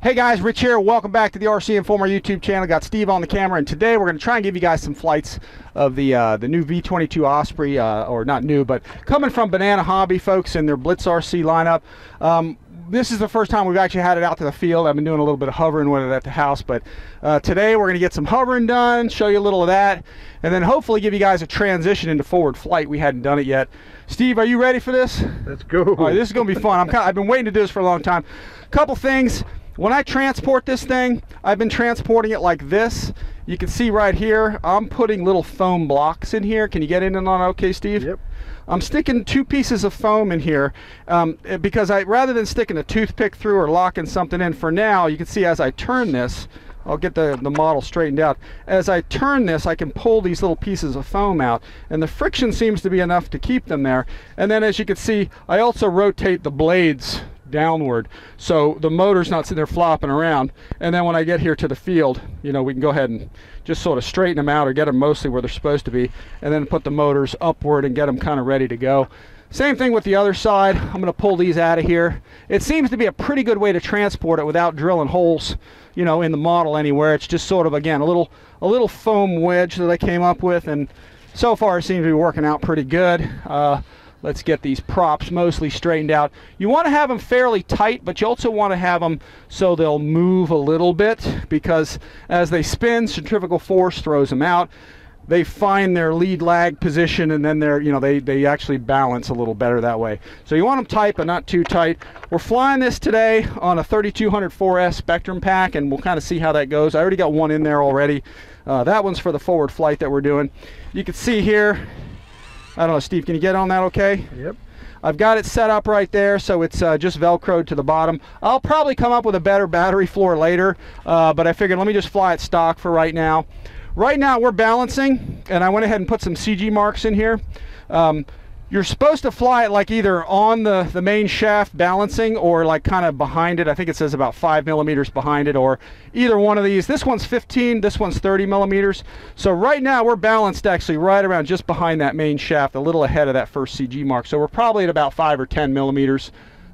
Hey guys, Rich here. Welcome back to the RCINFORMER YouTube channel. Got Steve on the camera, and today we're going to try and give you guys some flights of the new V-22 Osprey, or not new, but coming from Banana Hobby, folks, in their BLITZRC lineup. This is the first time we've actually had it out to the field. I've been doing a little bit of hovering with it at the house, but today we're going to get some hovering done, show you a little of that, and then hopefully give you guys a transition into forward flight. We hadn't done it yet. Steve, are you ready for this? Let's go. All right, this is going to be fun. I've been waiting to do this for a long time. Couple things. When I transport this thing, I've been transporting it like this. You can see right here, I'm putting little foam blocks in here. Can you get in and on okay, Steve? Yep. I'm sticking 2 pieces of foam in here because rather than sticking a toothpick through or locking something in, for now, you can see as I turn this, I'll get the model straightened out. As I turn this, I can pull these little pieces of foam out, and the friction seems to be enough to keep them there. And then as you can see, I also rotate the blades downward, so the motor's not sitting there flopping around. And then when I get here to the field, you know, we can go ahead and just sort of straighten them out or get them mostly where they're supposed to be, and then put the motors upward and get them kind of ready to go. Same thing with the other side. I'm going to pull these out of here. It seems to be a pretty good way to transport it without drilling holes, you know, in the model anywhere. It's just sort of, again, a little foam wedge that I came up with, and so far it seems to be working out pretty good. Let's get these props mostly straightened out. You want to have them fairly tight, but you also want to have them so they'll move a little bit, because as they spin, centrifugal force throws them out. They find their lead lag position, and then they're, you know, they actually balance a little better that way. So you want them tight, but not too tight. We're flying this today on a 3200 4S Spectrum pack, and we'll kind of see how that goes. I already got one in there already. That one's for the forward flight that we're doing. You can see here, I don't know, Steve, can you get on that okay? Yep. I've got it set up right there, so it's just Velcroed to the bottom. I'll probably come up with a better battery floor later, but I figured let me just fly it stock for right now. Right now we're balancing, and I went ahead and put some CG marks in here. You're supposed to fly it like either on the main shaft balancing, or like kind of behind it. I think it says about 5 millimeters behind it, or either one of these. This one's 15, this one's 30 millimeters. So right now we're balanced actually right around just behind that main shaft, a little ahead of that first CG mark. So we're probably at about 5 or 10 millimeters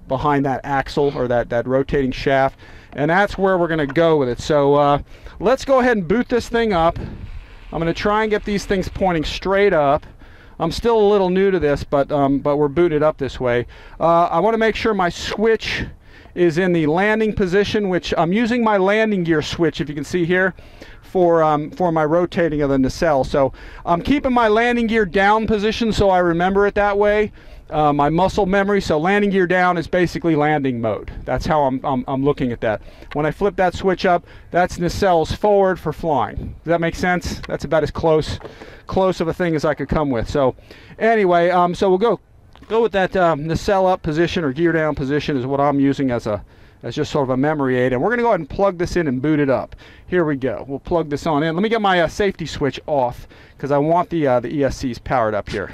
behind that axle, or that rotating shaft. And that's where we're going to go with it. So let's go ahead and boot this thing up. I'm going to try and get these things pointing straight up. I'm still a little new to this, but we're booted up this way. I want to make sure my switch is in the landing position, which I'm using my landing gear switch, if you can see here, for my rotating of the nacelle. So I'm keeping my landing gear down position so I remember it that way. My muscle memory. So landing gear down is basically landing mode. That's how I'm looking at that. When I flip that switch up, that's nacelles forward for flying. Does that make sense? That's about as close of a thing as I could come with. So anyway, so we'll go with that nacelle up position, or gear down position, is what I'm using as just sort of a memory aid. And we're going to go ahead and plug this in and boot it up. Here we go. We'll plug this on in. Let me get my safety switch off, because I want the ESCs powered up here.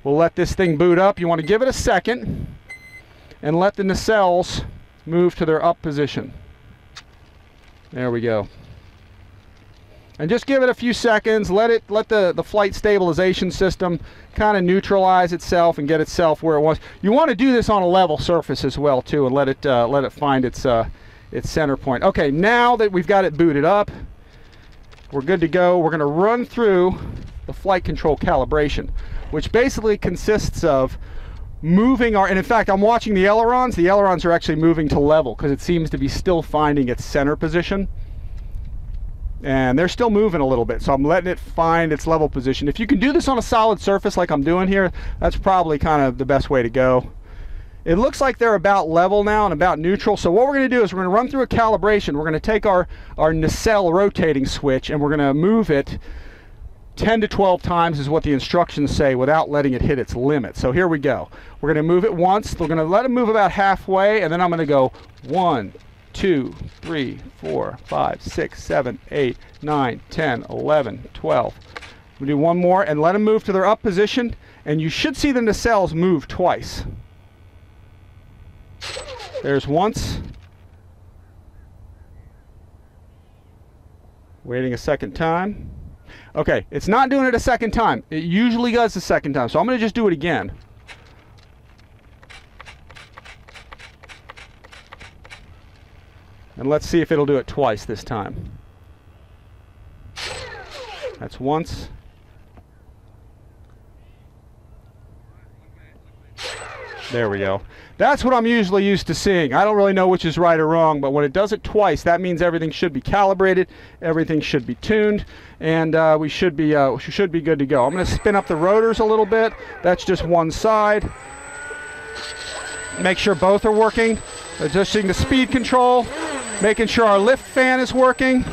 We'll let this thing boot up. You want to give it a second and let the nacelles move to their up position. There we go. And just give it a few seconds. Let the flight stabilization system kind of neutralize itself and get itself where it wants. You want to do this on a level surface as well too, and let it find its center point. Okay, now that we've got it booted up, we're good to go. We're going to run through the flight control calibration, which basically consists of moving our, and in fact I'm watching the ailerons. The ailerons are actually moving to level because it seems to be still finding its center position. And they're still moving a little bit, so I'm letting it find its level position. If you can do this on a solid surface like I'm doing here, that's probably kind of the best way to go. It looks like they're about level now and about neutral. So what we're going to do is we're going to run through a calibration. We're going to take our nacelle rotating switch, and we're going to move it 10 to 12 times is what the instructions say, without letting it hit its limit. So here we go. We're going to move it once. We're going to let it move about halfway, and then I'm going to go 1, 2, 3, 4, 5, 6, 7, 8, 9, 10, 11, 12. We'll do one more and let them move to their up position, and you should see the nacelles move twice. There's once. Waiting a second time. Okay, it's not doing it a second time. It usually does the second time, so I'm going to just do it again. And let's see if it'll do it twice this time. That's once. There we go. That's what I'm usually used to seeing. I don't really know which is right or wrong, but when it does it twice, that means everything should be calibrated, everything should be tuned, and we should be good to go. I'm going to spin up the rotors a little bit. That's just one side. Make sure both are working. Adjusting the speed control, making sure our lift fan is working,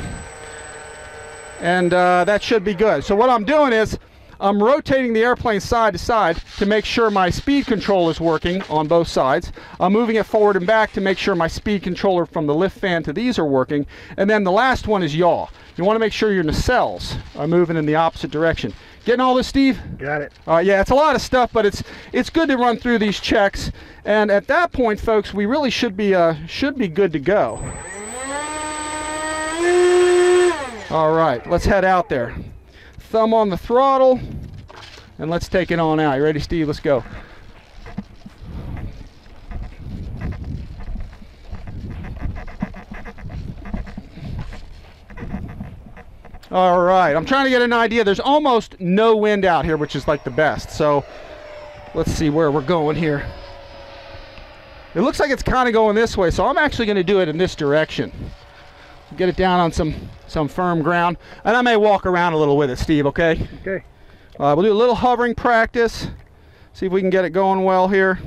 and that should be good. So what I'm doing is I'm rotating the airplane side to side to make sure my speed control is working on both sides. I'm moving it forward and back to make sure my speed controller from the lift fan to these are working. And then the last one is yaw. You want to make sure your nacelles are moving in the opposite direction. Getting all this, Steve? Got it. Yeah, it's a lot of stuff, but it's good to run through these checks. And at that point, folks, we really should be good to go. All right, let's head out there. Thumb on the throttle, and let's take it on out. You ready, Steve? Let's go. All right, I'm trying to get an idea. There's almost no wind out here, which is like the best. So let's see where we're going here. It looks like it's kind of going this way, so I'm actually going to do it in this direction. Get it down on some firm ground, and I may walk around a little with it, Steve, okay? Okay. We'll do a little hovering practice, see if we can get it going well here.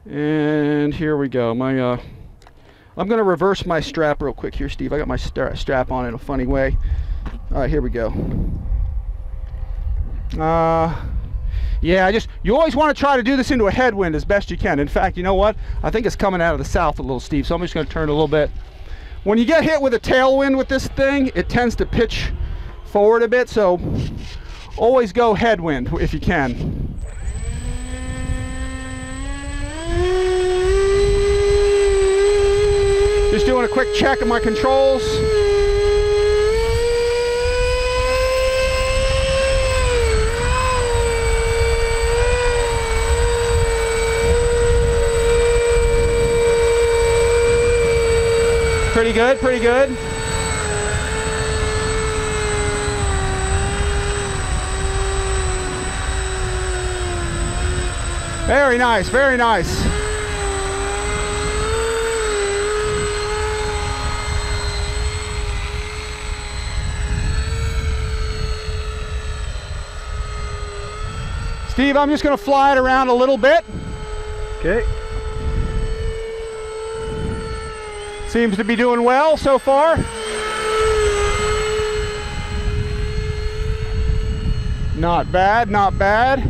And here we go. I'm going to reverse my strap real quick here, Steve. I got my strap on in a funny way. All right, here we go. Yeah, you always want to try to do this into a headwind as best you can. In fact, you know what? I think it's coming out of the south a little, Steve, so I'm just going to turn a little bit. When you get hit with a tailwind with this thing, it tends to pitch forward a bit, so always go headwind if you can. Just doing a quick check of my controls. Pretty good, pretty good. Very nice, very nice. Steve, I'm just going to fly it around a little bit. Okay. Seems to be doing well so far. Not bad, not bad.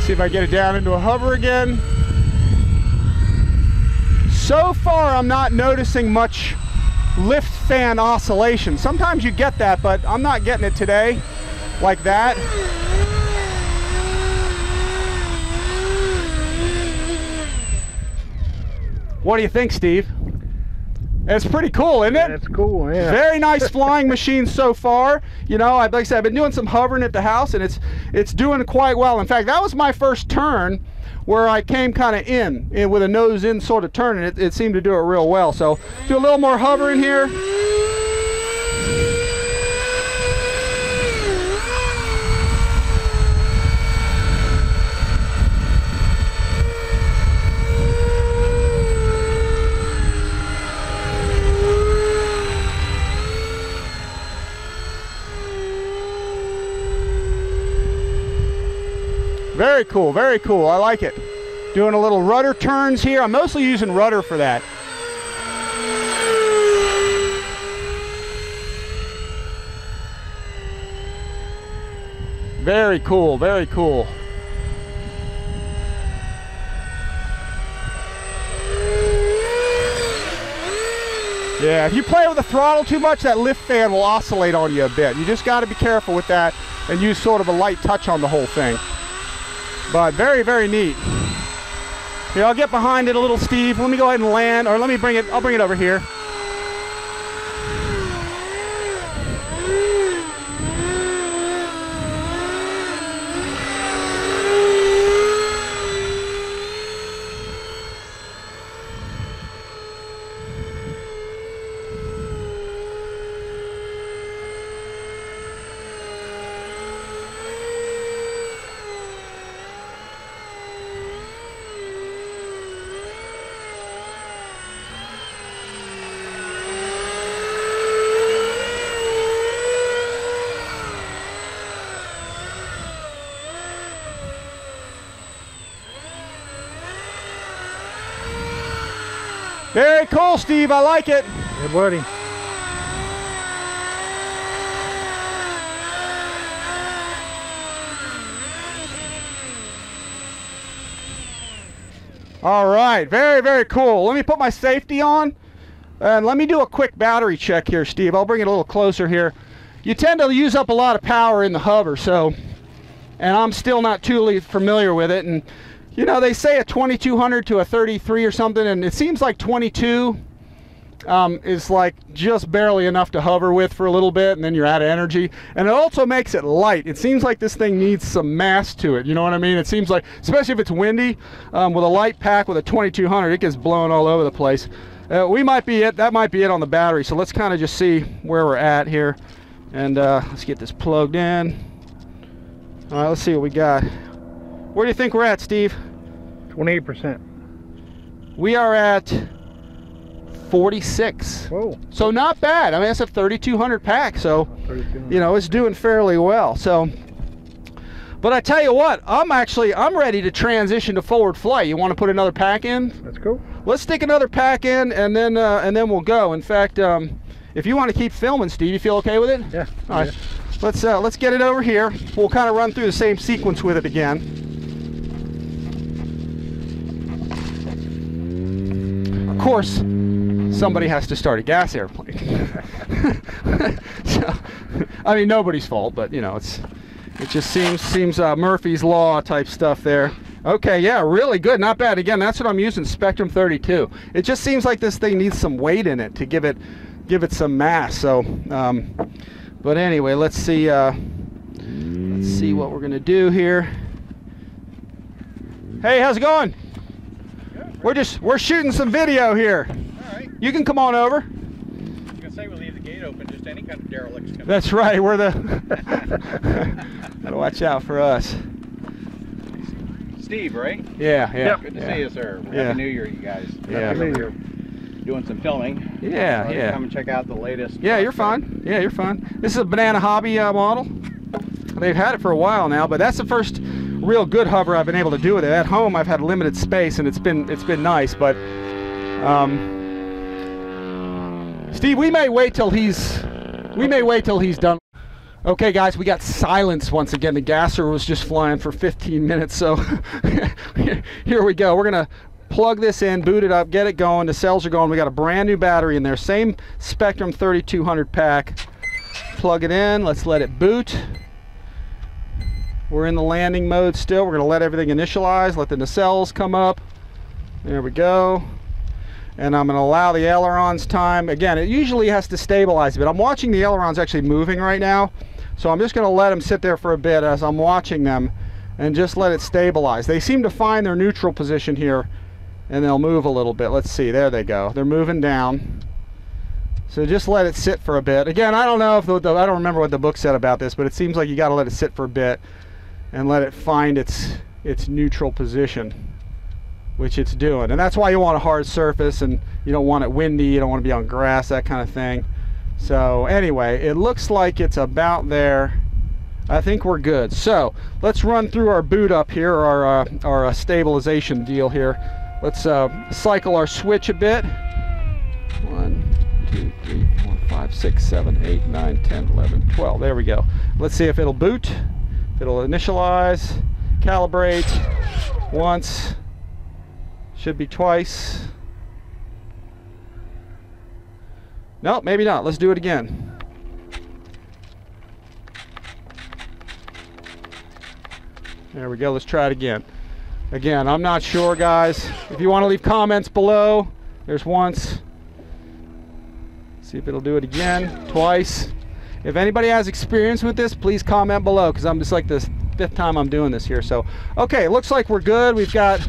See if I get it down into a hover again. So far, I'm not noticing much lift fan oscillation. Sometimes you get that, but I'm not getting it today like that. What do you think, Steve? It's pretty cool, isn't it? That's cool, yeah. Very nice flying machine so far. You know, like I said, I've been doing some hovering at the house, and it's doing quite well. In fact, that was my first turn where I came kind of in with a nose in sort of turn, and it seemed to do it real well. So do a little more hovering here. Very cool, very cool. I like it. Doing a little rudder turns here. I'm mostly using rudder for that. Very cool, very cool. Yeah, if you play with the throttle too much, that lift fan will oscillate on you a bit. You just got to be careful with that and use sort of a light touch on the whole thing. But very, very neat. Here, I'll get behind it a little, Steve. Let me go ahead and land, or let me bring it, I'll bring it over here. Very cool, Steve. I like it. Yeah, buddy. All right, very, very cool. Let me put my safety on, and let me do a quick battery check here, Steve. I'll bring it a little closer here. You tend to use up a lot of power in the hover, so, and I'm still not too familiar with it. And you know, they say a 2200 to a 33 or something, and it seems like 22 is like just barely enough to hover with for a little bit, and then you're out of energy. And it also makes it light. It seems like this thing needs some mass to it, you know what I mean? It seems like, especially if it's windy, with a light pack with a 2200, it gets blown all over the place. We might be it, that might be it on the battery, so let's kind of just see where we're at here. And let's get this plugged in. All right, let's see what we got. Where do you think we're at, Steve? 28%. We are at 46. Whoa. So not bad. I mean, that's a 3200 pack, so you know, it's doing fairly well. So, but I tell you what, I'm ready to transition to forward flight. You want to put another pack in? That's cool. Let's stick another pack in, and then we'll go. In fact, if you want to keep filming, Steve, you feel okay with it? Yeah. All right. Let's get it over here. We'll kind of run through the same sequence with it again. Of course, somebody has to start a gas airplane. So, I mean, nobody's fault, but you know, it just seems Murphy's Law type stuff there. Okay, yeah, really good, not bad. Again, that's what I'm using, Spektrum 32. It just seems like this thing needs some weight in it to give it some mass. So, but anyway, let's see what we're gonna do here. Hey, how's it going? We're shooting some video here. All right. You can come on over. I was gonna say we'll leave the gate open, just any kind of derelicts come. That's right. We're the. Gotta watch out for us. Steve, right? Yeah, yeah. Good to see you, sir. Yeah. Happy New Year, you guys. Yeah. Happy New Year. Doing some filming. Yeah, yeah. Come and check out the latest. Yeah, you're fine. Yeah, you're fine. This is a Banana Hobby model. They've had it for a while now, but that's the first real good hover I've been able to do with it. At home, I've had limited space, and it's been nice. But Steve, we may wait till he's done. Okay, guys, we got silence once again. The gasser was just flying for 15 minutes, so here we go. We're gonna plug this in, boot it up, get it going. The cells are going. We got a brand new battery in there, same Spektrum 3200 pack. Plug it in. Let's let it boot. We're in the landing mode still. We're going to let everything initialize, let the nacelles come up. There we go. And I'm going to allow the ailerons time. Again, it usually has to stabilize a bit. I'm watching the ailerons actually moving right now, so I'm just going to let them sit there for a bit as I'm watching them and just let it stabilize. They seem to find their neutral position here, and they'll move a little bit. Let's see. There they go. They're moving down. So just let it sit for a bit. Again, I don't know if I don't remember what the book said about this, but it seems like you got to let it sit for a bit and let it find its neutral position, which it's doing. And that's why you want a hard surface, and you don't want it windy, you don't want to be on grass, that kind of thing. So anyway, it looks like it's about there. I think we're good. So let's run through our boot up here, our stabilization deal here. Let's cycle our switch a bit. 1, 2, 3, 4, 5, 6, 7, 8, 9, 10, 11, 12. There we go. Let's see if it'll boot. It'll initialize, calibrate once, should be twice. Nope, maybe not. Let's do it again. There we go. Let's try it again. Again, I'm not sure, guys. If you want to leave comments below, there's once. See if it'll do it again, twice. If anybody has experience with this, please comment below, because I'm just like this 5th time I'm doing this here. So, okay, looks like we're good. We've got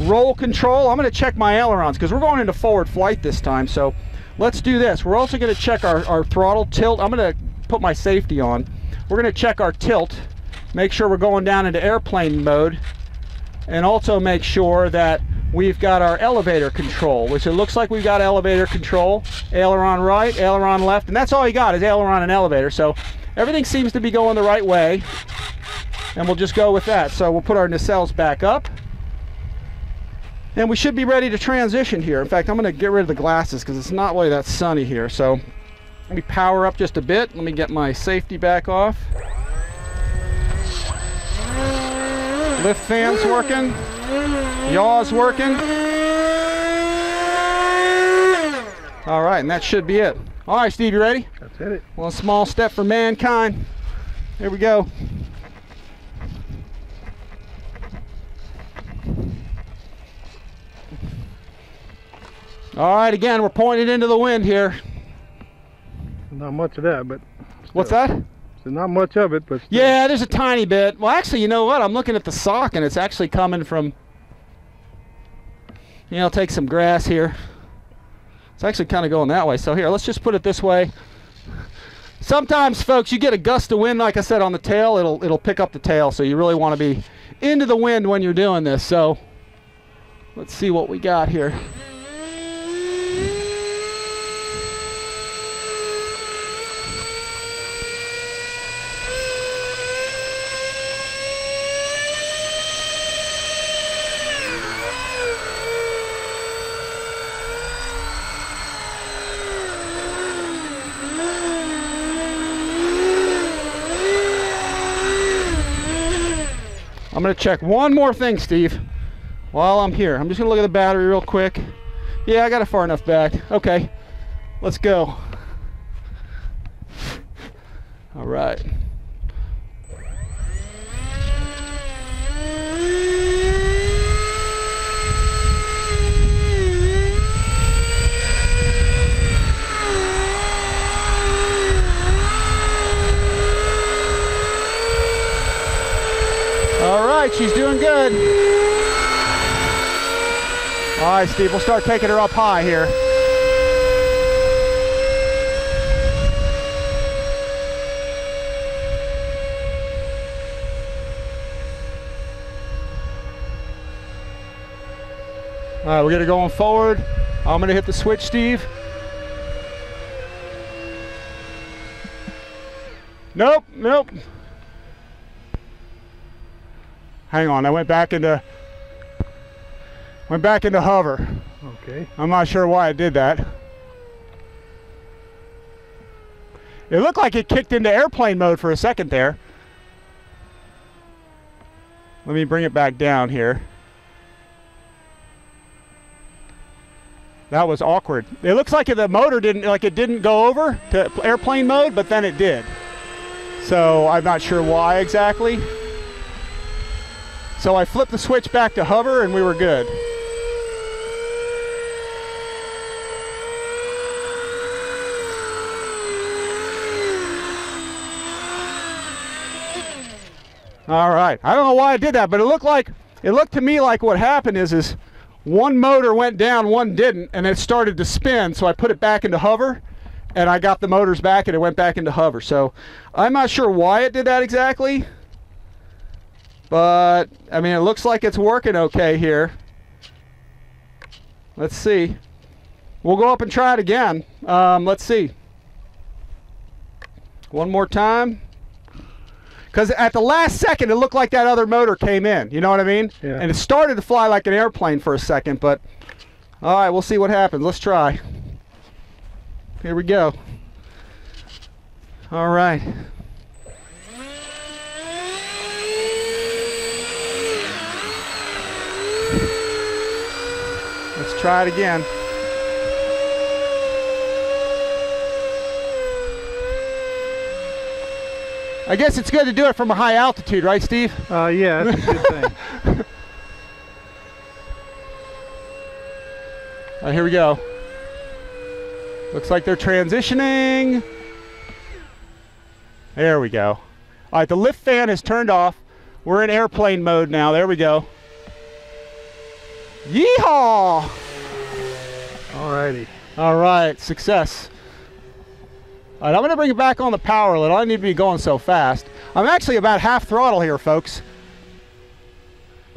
roll control. I'm going to check my ailerons because we're going into forward flight this time. So let's do this. We're also going to check our throttle tilt. I'm going to put my safety on. We're going to check our tilt, make sure we're going down into airplane mode, and also make sure that we've got our elevator control, which it looks like we've got elevator control. Aileron right, aileron left, and that's all you got is aileron and elevator. So everything seems to be going the right way, and we'll just go with that. So we'll put our nacelles back up. And we should be ready to transition here. In fact, I'm going to get rid of the glasses because it's not really that sunny here. So let me power up just a bit. Let me get my safety back off. Lift fan's working. Yaw's working. All right, and that should be it. All right, Steve, you ready? That's it. One small step for mankind. Here we go. All right, again, we're pointed into the wind here. Not much of that, but still. What's that? So not much of it, but still. Yeah, there's a tiny bit. Well, actually, you know what? I'm looking at the sock, and it's actually coming from, you know, take some grass here. It's actually kind of going that way. So here, let's just put it this way. Sometimes, folks, you get a gust of wind, like I said, on the tail. It'll pick up the tail, so you really want to be into the wind when you're doing this. So let's see what we got here. I'm going to check one more thing, Steve, while I'm here. I'm just going to look at the battery real quick. Yeah, I got it far enough back. Okay, let's go. All right. All right, she's doing good. All right, Steve, we'll start taking her up high here. All right, we're gonna go on forward. I'm gonna hit the switch, Steve. Nope, nope. Hang on, I went back into hover. Okay. I'm not sure why I did that. It looked like it kicked into airplane mode for a second there. Let me bring it back down here. That was awkward. It looks like the motor didn't go over to airplane mode, but then it did. So I'm not sure why exactly. So I flipped the switch back to hover and we were good. All right, I don't know why I did that, but it looked to me like what happened is one motor went down, one didn't, and it started to spin, so I put it back into hover, and I got the motors back and it went back into hover. So I'm not sure why it did that exactly. But, I mean, it looks like it's working okay here. Let's see. We'll go up and try it again. Let's see. One more time. Because at the last second, it looked like that other motor came in. You know what I mean? Yeah. And it started to fly like an airplane for a second, but... All right, we'll see what happens. Let's try. Here we go. All right. Let's try it again. I guess it's good to do it from a high altitude, right, Steve? Yeah, that's a good thing. All right, here we go. Looks like they're transitioning. There we go. All right, the lift fan is turned off. We're in airplane mode now. There we go. Yeehaw! Alrighty. All right, success. All right, I'm gonna bring it back on the power a little. I don't need to be going so fast. I'm actually about half throttle here, folks.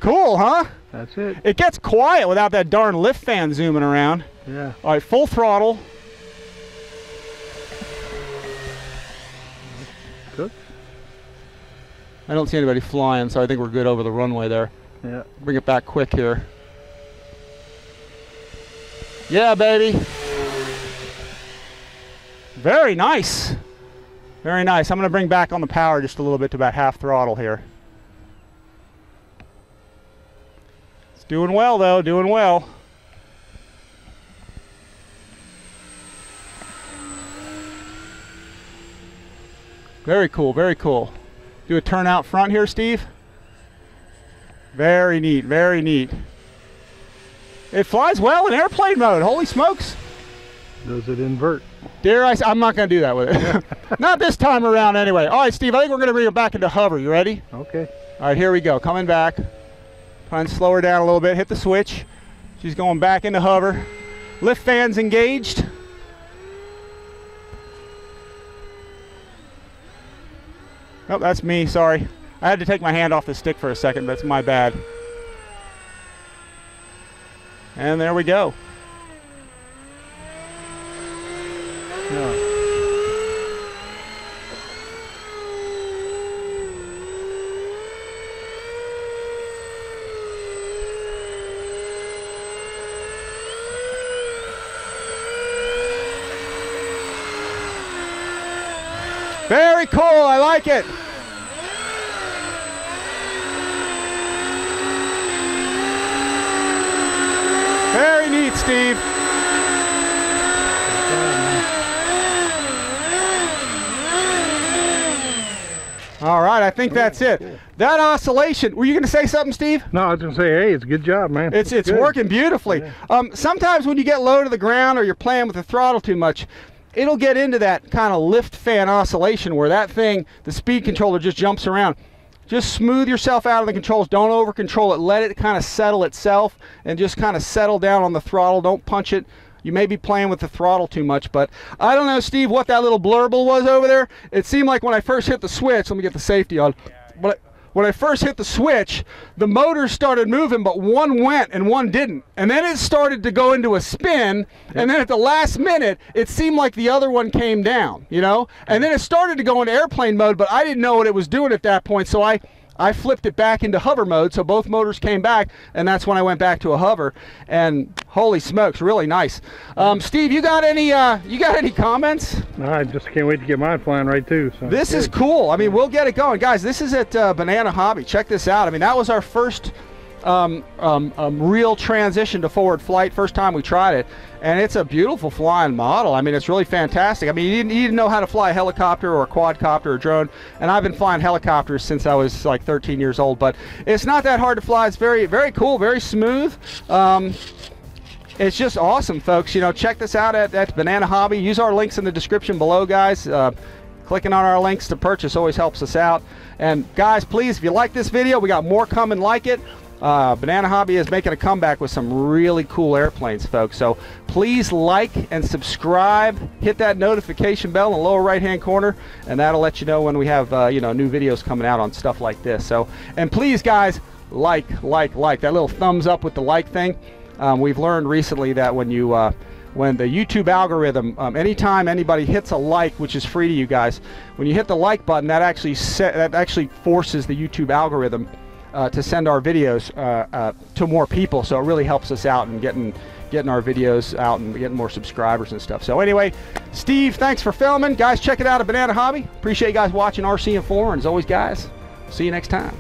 Cool, huh? That's it. It gets quiet without that darn lift fan zooming around. Yeah. All right, full throttle. Good. I don't see anybody flying, so I think we're good over the runway there. Yeah. Bring it back quick here. Yeah, baby. Very nice. Very nice. I'm going to bring back on the power just a little bit to about half throttle here. It's doing well, though. Doing well. Very cool. Very cool. Do a turn out front here, Steve. Very neat. Very neat. It flies well in airplane mode. Holy smokes. Does it invert? Dare I say, I'm not going to do that with it. Not this time around anyway. All right, Steve, I think we're going to bring it back into hover. You ready? Okay. All right, here we go. Coming back. Try and slow her down a little bit. Hit the switch. She's going back into hover. Lift fans engaged. Oh, that's me. Sorry. I had to take my hand off the stick for a second. That's my bad. And there we go. Yeah. Very cool. I like it. Very neat, Steve. All right, I think that's it. Cool. That oscillation, were you going to say something, Steve? No, I was going to say, hey, it's a good job, man. It's good. working beautifully. Yeah. Sometimes when you get low to the ground or you're playing with the throttle too much, it'll get into that kind of lift fan oscillation where that thing, the speed controller, just jumps around. Just smooth yourself out of the controls. Don't over control it. Let it kind of settle itself and just kind of settle down on the throttle. Don't punch it. You may be playing with the throttle too much, but I don't know, Steve, what that little blurble was over there. It seemed like when I first hit the switch, let me get the safety on. When I first hit the switch, the motor started moving, but one went and one didn't. And then it started to go into a spin, and then at the last minute, it seemed like the other one came down, you know? And then it started to go into airplane mode, but I didn't know what it was doing at that point, so I flipped it back into hover mode, so both motors came back, and that's when I went back to a hover. And holy smokes, really nice. Steve, you got any comments? No, I just can't wait to get mine flying right too. So This is cool. I mean, we'll get it going, guys. This is at Banana Hobby. Check this out. I mean, that was our first real transition to forward flight. First time we tried it, and it's a beautiful flying model. I mean, it's really fantastic. I mean, you didn't know how to fly a helicopter or a quadcopter or a drone, and I've been flying helicopters since I was like 13 years old, but it's not that hard to fly. It's very, very cool, very smooth. It's just awesome, folks. You know, check this out at Banana Hobby. Use our links in the description below, guys. Clicking on our links to purchase always helps us out. And guys, please, if you like this video, we got more coming like it. Banana Hobby is making a comeback with some really cool airplanes, folks. So please like and subscribe. Hit that notification bell in the lower right-hand corner, and that'll let you know when we have you know, new videos coming out on stuff like this. So, and please, guys, like that little thumbs up with the like thing. We've learned recently that when you when the YouTube algorithm, anytime anybody hits a like, which is free to you guys, when you hit the like button, that actually forces the YouTube algorithm to send our videos to more people. So it really helps us out in getting our videos out and getting more subscribers and stuff. So anyway, Steve, thanks for filming. Guys, check it out at Banana Hobby. Appreciate you guys watching RC Informer. And as always, guys, see you next time.